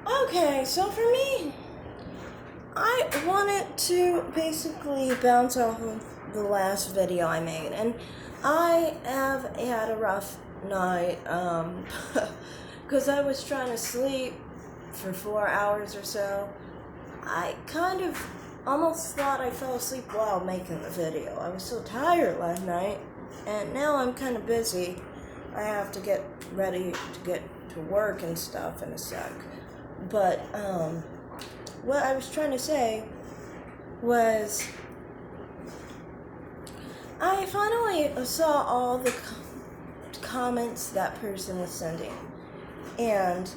Okay, so for me, I wanted to basically bounce off of the last video I made, and I have had a rough night, because I was trying to sleep for 4 hours or so. I kind of almost thought I fell asleep while making the video. I was so tired last night, and now I'm kind of busy. I have to get ready to get to work and stuff in a sec. But, what I was trying to say was I finally saw all the comments that person was sending. And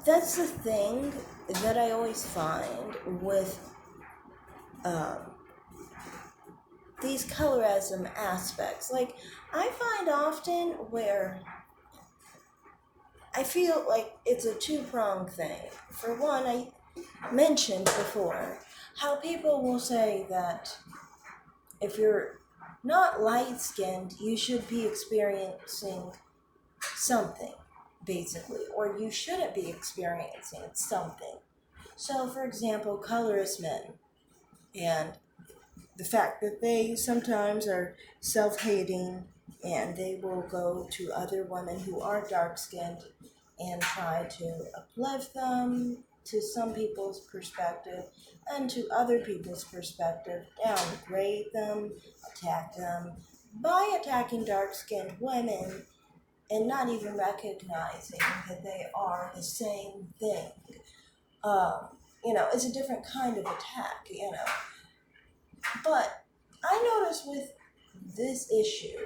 that's the thing that I always find with um, these colorism aspects. Like, I find often where I feel like it's a two-pronged thing. For one, I mentioned before how people will say that if you're not light-skinned, you should be experiencing something, basically, or you shouldn't be experiencing something. So, for example, colorist men, and the fact that they sometimes are self-hating and they will go to other women who are dark-skinned and try to uplift them to some people's perspective and to other people's perspective, downgrade them, attack them by attacking dark-skinned women and not even recognizing that they are the same thing. It's a different kind of attack. But I notice with this issue,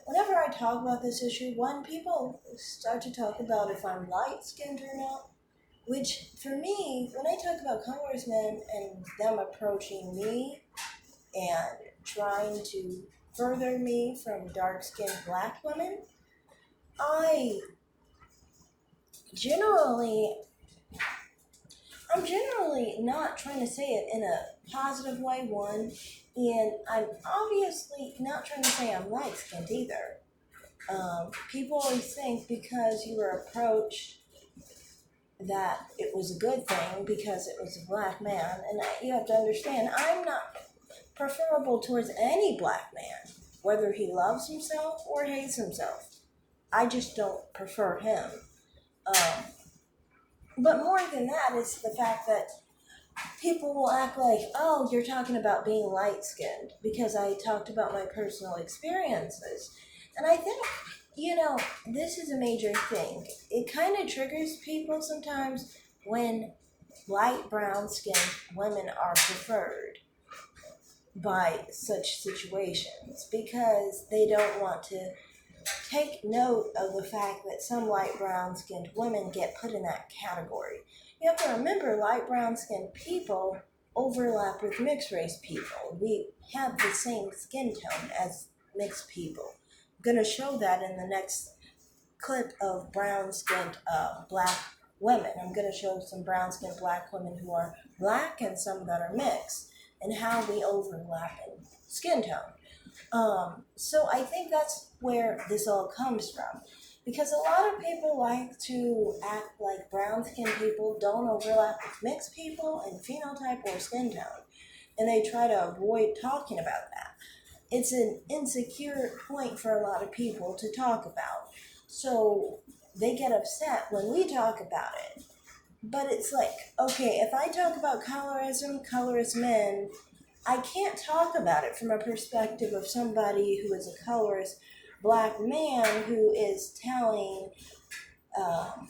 whenever I talk about this issue, when people start to talk about if I'm light skinned or not, which for me, when I talk about colorist men and them approaching me and trying to further me from dark skinned black women, I generally I'm generally not trying to say it in a positive way, one, and I'm obviously not trying to say I'm light skinned either. People always think because you were approached that it was a good thing because it was a black man, and you have to understand, I'm not preferable towards any black man, whether he loves himself or hates himself. I just don't prefer him. Um, but more than that, it's the fact that people will act like, oh, you're talking about being light skinned because I talked about my personal experiences. And I think, this is a major thing. It kind of triggers people sometimes when light brown skinned women are preferred by such situations because they don't want to take note of the fact that some light brown skinned women get put in that category. You have to remember light brown skinned people overlap with mixed race people. We have the same skin tone as mixed people. I'm going to show that in the next clip of brown skinned black women. I'm going to show some brown skinned black women who are black and some that are mixed and how we overlap in skin tone. So I think that's where this all comes from. Because a lot of people like to act like brown skinned people don't overlap with mixed people in phenotype or skin tone. And they try to avoid talking about that. It's an insecure point for a lot of people to talk about. So they get upset when we talk about it. But it's like, okay, if I talk about colorism, colorist men, I can't talk about it from a perspective of somebody who is a colorist black man who is telling um,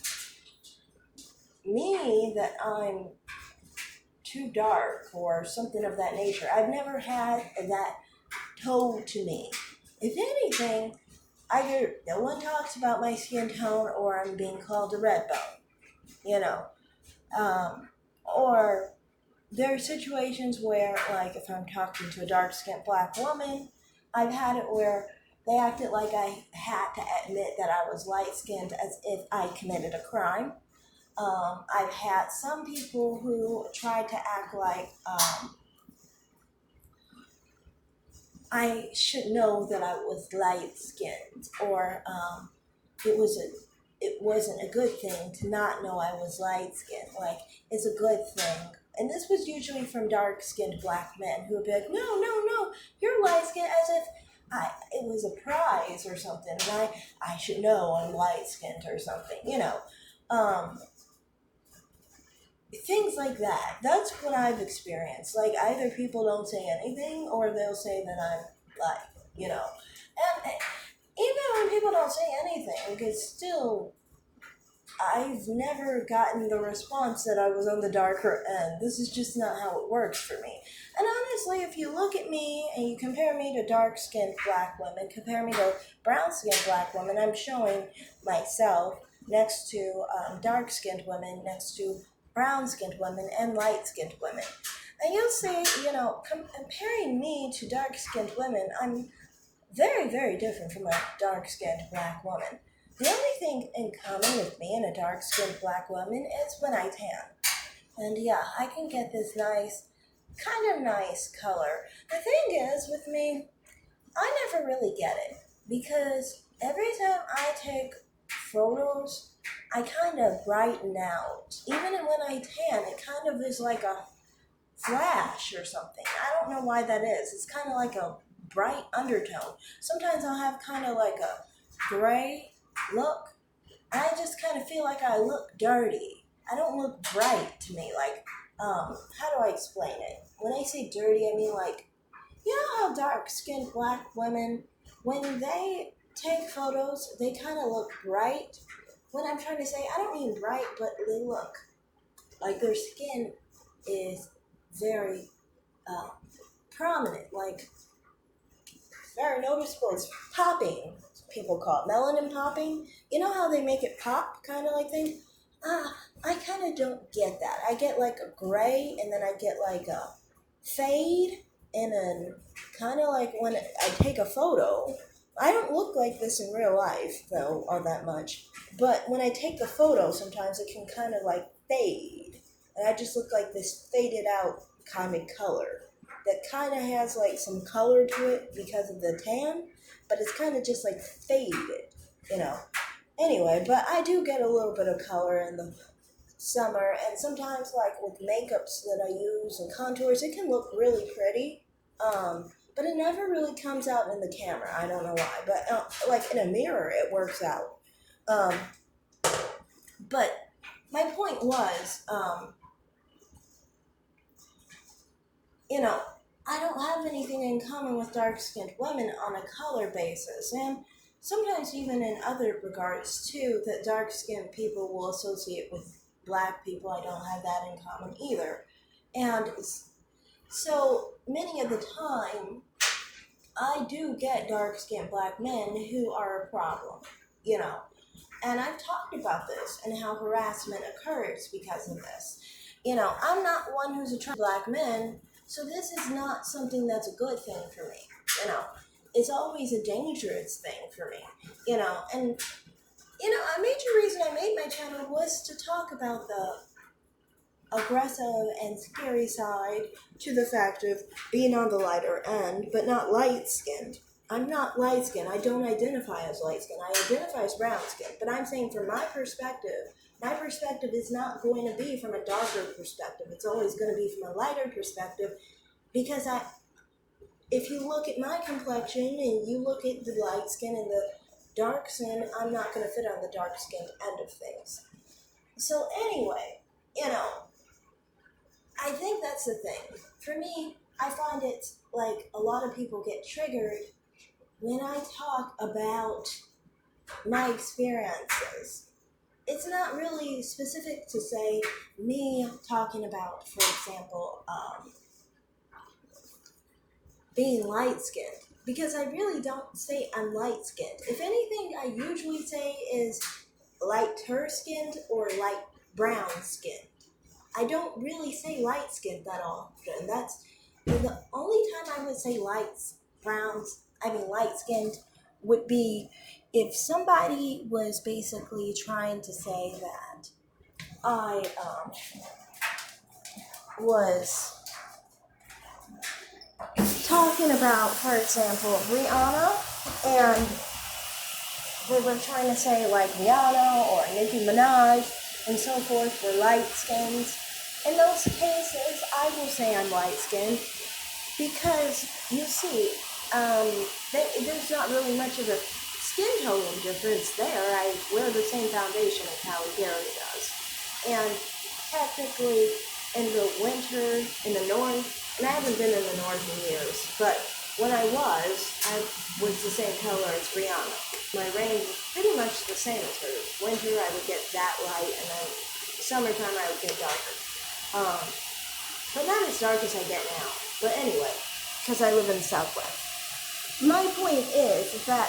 me that I'm too dark or something of that nature. I've never had that told to me. If anything, either no one talks about my skin tone or I'm being called a red bone, you know. Or there are situations where, like, if I'm talking to a dark-skinned black woman, I've had it where they acted like I had to admit that I was light-skinned as if I committed a crime. I've had some people who tried to act like I should know that I was light-skinned, or it was a it wasn't a good thing to not know I was light skinned. Like, it's a good thing. And this was usually from dark skinned black men who would be like, no, no, no, you're light skinned, as if it was a prize or something, and I should know I'm light skinned or something, you know. Um, Things like that. That's what I've experienced. Like, either people don't say anything or they'll say that I'm like, you know. And even when people don't say anything, it's still, I've never gotten the response that I was on the darker end. This is just not how it works for me. And honestly, if you look at me and you compare me to dark-skinned black women, compare me to brown-skinned black women, I'm showing myself next to dark-skinned women, next to brown-skinned women, and light-skinned women. And you'll see, you know, comparing me to dark-skinned women, I'm very, very different from a dark-skinned black woman. The only thing in common with me and a dark-skinned black woman is when I tan. And yeah, I can get this kind of nice color. The thing is, with me, I never really get it. Because every time I take photos, I kind of brighten out. Even when I tan, it kind of is like a flash or something. I don't know why that is. It's kind of like a bright undertone. Sometimes I'll have kind of like a gray look. I just kind of feel like I look dirty. I don't look bright to me. Like, how do I explain it? When I say dirty, I mean like, you know how dark-skinned black women, when they take photos, they kind of look bright? What I'm trying to say, I don't mean bright, but they look like their skin is very prominent, like very noticeable. It's popping, people call it melanin popping. You know how they make it pop, kind of like thing? I kind of don't get that. I get like a gray, and then I get like a fade, and then kind of like when I take a photo. I don't look like this in real life, though, all that much. But when I take the photo, sometimes it can kind of like fade. And I just look like this faded out kind of color that kind of has like some color to it because of the tan, but it's kind of just like faded, you know. Anyway, but I do get a little bit of color in the summer, and sometimes like with makeups that I use and contours, it can look really pretty. But it never really comes out in the camera. I don't know why, but like in a mirror, it works out. Um, but my point was, you know, I don't have anything in common with dark-skinned women on a color basis, and sometimes even in other regards too, that dark-skinned people will associate with black people. I don't have that in common either. And so many of the time, I do get dark-skinned black men who are a problem, you know. And I've talked about this and how harassment occurs because of this. You know, I'm not one who's attracted to black men, so this is not something that's a good thing for me, you know. It's always a dangerous thing for me, you know. And, you know, a major reason I made my channel was to talk about the aggressive and scary side to the fact of being on the lighter end, but not light-skinned. I'm not light-skinned. I don't identify as light-skinned. I identify as brown-skinned. But I'm saying from my perspective is not going to be from a darker perspective. It's always going to be from a lighter perspective because if you look at my complexion and you look at the light skin and the dark skin, I'm not going to fit on the dark-skinned end of things. So anyway, you know, I think that's the thing. For me, I find it like a lot of people get triggered when I talk about my experiences. It's not really specific to say me talking about, for example, being light-skinned. Because I really don't say I'm light-skinned. If anything, I usually say is lighter-skinned or light brown-skinned. I don't really say light-skinned that often. That's the only time I would say light-skinned would be if somebody was basically trying to say that I was talking about, for example, Rihanna, and they were trying to say like Rihanna or Nicki Minaj and so forth were light skins. In those cases, I will say I'm light skinned because you see, um, there's not really much of a skin tone difference there. I wear the same foundation as Halle Berry does. And technically, in the winter, in the north, and I haven't been in the north in years, but when I was the same color as Rihanna. My range was pretty much the same as hers. Winter, I would get that light, and then summertime, I would get darker. Um, but not as dark as I get now. But anyway, because I live in the Southwest. My point is that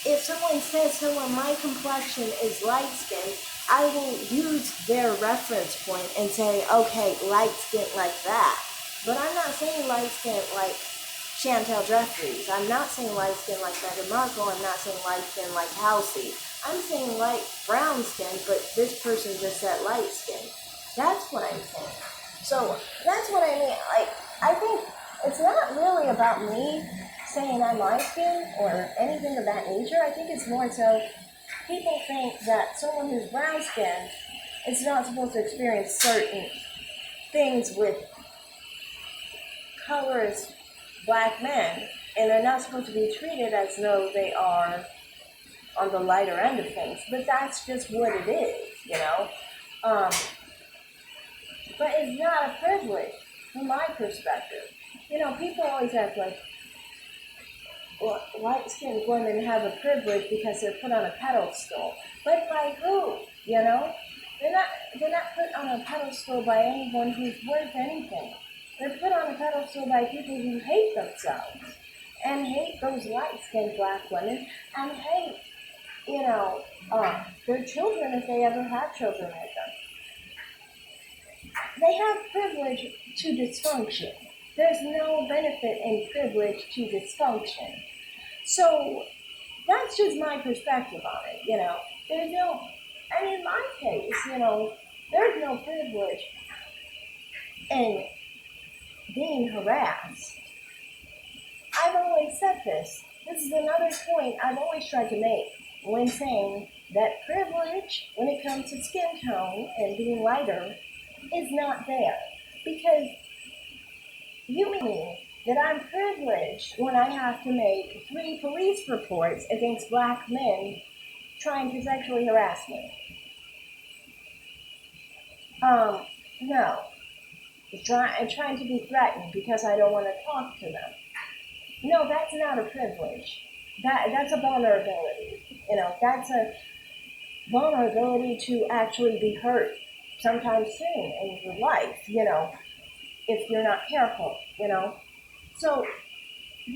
if someone says someone my complexion is light skinned, I will use their reference point and say, okay, light skin like that. But I'm not saying light skin like Chantel Jeffries. I'm not saying light skin like Meghan Markle. I'm not saying light skin like Halsey. I'm saying light brown skin, but this person just said light skin. That's what I'm saying. So that's what I mean. Like, I think it's not really about me saying I'm light skinned or anything of that nature. I think it's more so people think that someone who's brown skinned is not supposed to experience certain things with colorist black men, and they're not supposed to be treated as though they are on the lighter end of things. But that's just what it is, you know. But it's not a privilege from my perspective. You know, people always act like, well, light-skinned women have a privilege because they're put on a pedestal. But by who? You know? They're not put on a pedestal by anyone who's worth anything. They're put on a pedestal by people who hate themselves and hate those light-skinned black women and hate, you know, their children if they ever have children with them. They have privilege to dysfunction. There's no benefit in privilege to dysfunction. So that's just my perspective on it, you know. There's no, and in my case, you know, there's no privilege in being harassed. I've always said this. This is another point I've always tried to make when saying that privilege, when it comes to skin tone and being lighter, is not there. Because you mean that I'm privileged when I have to make 3 police reports against black men trying to sexually harass me. No. I'm trying to be threatened because I don't want to talk to them. No, that's not a privilege. That's a vulnerability. You know, that's a vulnerability to actually be hurt sometime soon in your life, you know, if you're not careful, you know. So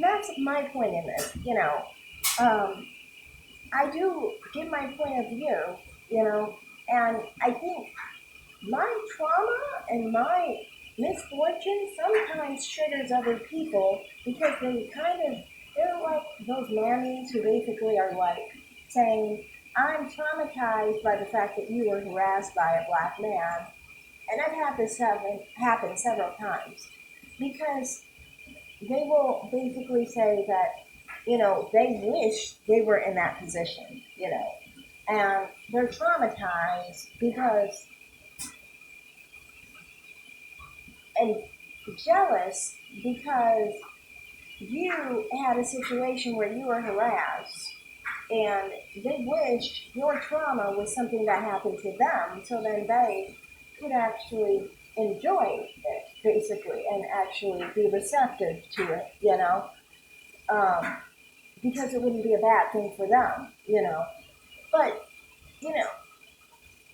that's my point in this, you know. I do give my point of view, you know, and I think my trauma and my misfortune sometimes triggers other people because they're like those mammies who basically are like saying, I'm traumatized by the fact that you were harassed by a black man. And I've had this happen several times because they will basically say that, you know, they wish they were in that position, you know, and they're traumatized because, and jealous because you had a situation where you were harassed and they wish your trauma was something that happened to them so then they could actually enjoy it basically and actually be receptive to it, you know, because it wouldn't be a bad thing for them, you know. But, you know,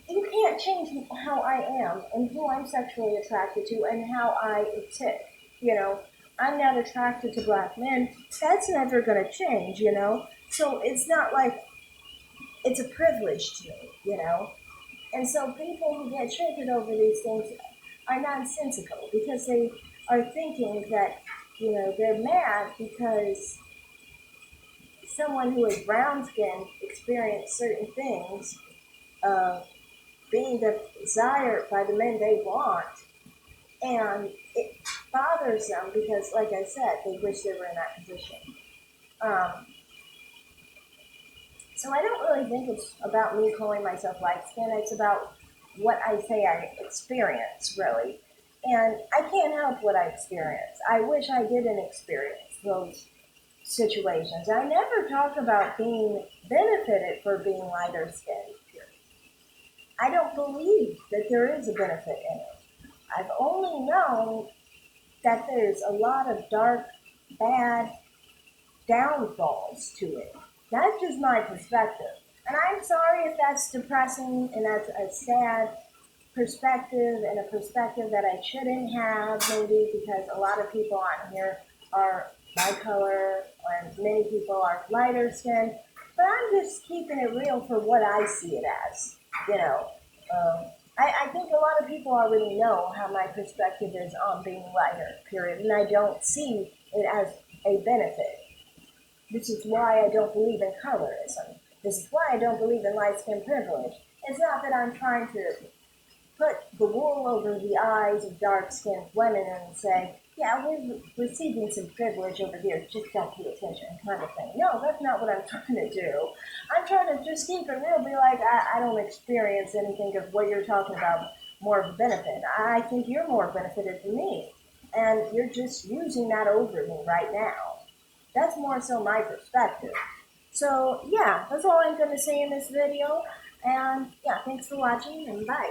you can't change how I am and who I'm sexually attracted to and how I tick, you know. I'm not attracted to black men. That's never going to change, you know. So it's not like it's a privilege to me, you know. And so people who get triggered over these things are nonsensical because they are thinking that, you know, they're mad because someone who is brown skinned experienced certain things, being desired by the men they want, and it bothers them because, like I said, they wish they were in that position. So I don't really think it's about me calling myself light skin. It's about what I say I experience, really. And I can't help what I experience. I wish I didn't experience those situations. I never talk about being benefited for being lighter skinned. I don't believe that there is a benefit in it. I've only known that there's a lot of dark, bad downfalls to it. That's just my perspective. And I'm sorry if that's depressing and that's a sad perspective and a perspective that I shouldn't have, maybe because a lot of people on here are my color and many people are lighter skinned. But I'm just keeping it real for what I see it as. You know, I think a lot of people already know how my perspective is on being lighter, period, and I don't see it as a benefit. This is why I don't believe in colorism. This is why I don't believe in light skin privilege. It's not that I'm trying to put the wool over the eyes of dark-skinned women and say, yeah, we're receiving some privilege over here, just don't pay attention kind of thing. No, that's not what I'm trying to do. I'm trying to just keep it real, be like, I don't experience anything of what you're talking about more of a benefit. I think you're more benefited than me, and you're just using that over me right now. That's more so my perspective. So, yeah, that's all I'm going to say in this video. And, yeah, thanks for watching, and bye.